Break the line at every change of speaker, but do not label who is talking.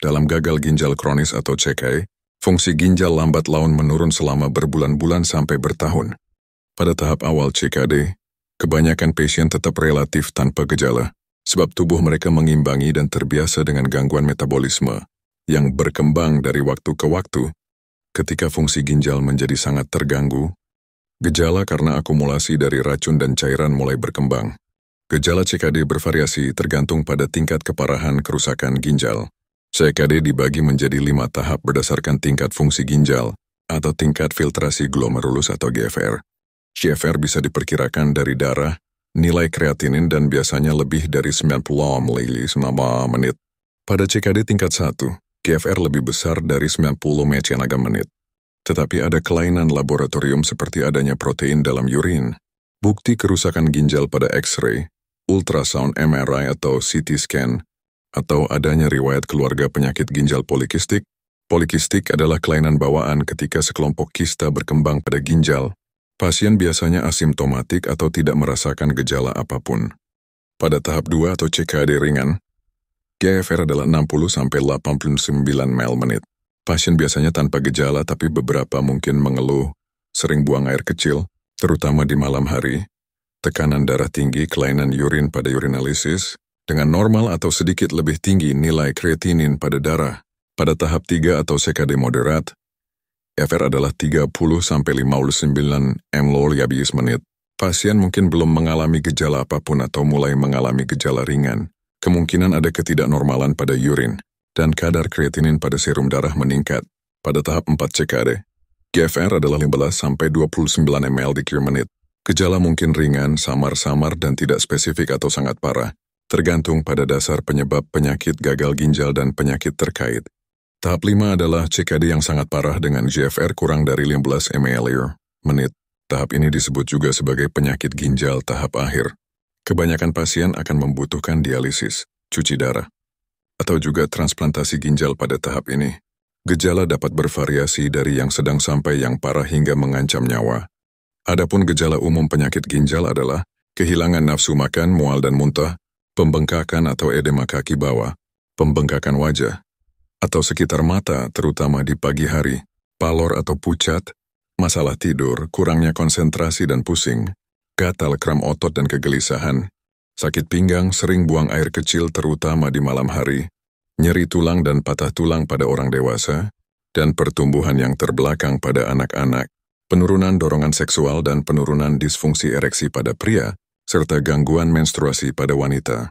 Dalam gagal ginjal kronis atau CKD, fungsi ginjal lambat laun menurun selama berbulan-bulan sampai bertahun. Pada tahap awal CKD, kebanyakan pasien tetap relatif tanpa gejala, sebab tubuh mereka mengimbangi dan terbiasa dengan gangguan metabolisme yang berkembang dari waktu ke waktu. Ketika fungsi ginjal menjadi sangat terganggu, gejala karena akumulasi dari racun dan cairan mulai berkembang. Gejala CKD bervariasi tergantung pada tingkat keparahan kerusakan ginjal. CKD dibagi menjadi 5 tahap berdasarkan tingkat fungsi ginjal atau tingkat filtrasi glomerulus atau GFR. GFR bisa diperkirakan dari darah, nilai kreatinin dan biasanya lebih dari 90 ml selama menit. Pada CKD tingkat 1, GFR lebih besar dari 90 mg/menit. Tetapi ada kelainan laboratorium seperti adanya protein dalam urin, bukti kerusakan ginjal pada X-ray, ultrasound MRI atau CT scan, atau adanya riwayat keluarga penyakit ginjal polikistik. Polikistik adalah kelainan bawaan ketika sekelompok kista berkembang pada ginjal. Pasien biasanya asimptomatik atau tidak merasakan gejala apapun. Pada tahap 2 atau CKD ringan, GFR adalah 60-89 ml/menit. Pasien biasanya tanpa gejala tapi beberapa mungkin mengeluh, sering buang air kecil, terutama di malam hari, tekanan darah tinggi, kelainan urin pada urinalisis, dengan normal atau sedikit lebih tinggi nilai kreatinin pada darah. Pada tahap 3 atau CKD moderat, GFR adalah 30-59 ml/menit. Pasien mungkin belum mengalami gejala apapun atau mulai mengalami gejala ringan. Kemungkinan ada ketidaknormalan pada urin, dan kadar kreatinin pada serum darah meningkat. Pada tahap 4 CKD, GFR adalah 15-29 ml/menit. Gejala mungkin ringan, samar-samar dan tidak spesifik atau sangat parah, tergantung pada dasar penyebab penyakit gagal ginjal dan penyakit terkait. Tahap 5 adalah CKD yang sangat parah dengan GFR kurang dari 15 ml/menit. Tahap ini disebut juga sebagai penyakit ginjal tahap akhir. Kebanyakan pasien akan membutuhkan dialisis, cuci darah, atau juga transplantasi ginjal pada tahap ini. Gejala dapat bervariasi dari yang sedang sampai yang parah hingga mengancam nyawa. Adapun gejala umum penyakit ginjal adalah kehilangan nafsu makan, mual dan muntah, pembengkakan atau edema kaki bawah, pembengkakan wajah, atau sekitar mata terutama di pagi hari, palor atau pucat, masalah tidur, kurangnya konsentrasi dan pusing, gatal kram otot dan kegelisahan, sakit pinggang, sering buang air kecil terutama di malam hari, nyeri tulang dan patah tulang pada orang dewasa, dan pertumbuhan yang terbelakang pada anak-anak, penurunan dorongan seksual dan penurunan disfungsi ereksi pada pria, serta gangguan menstruasi pada wanita.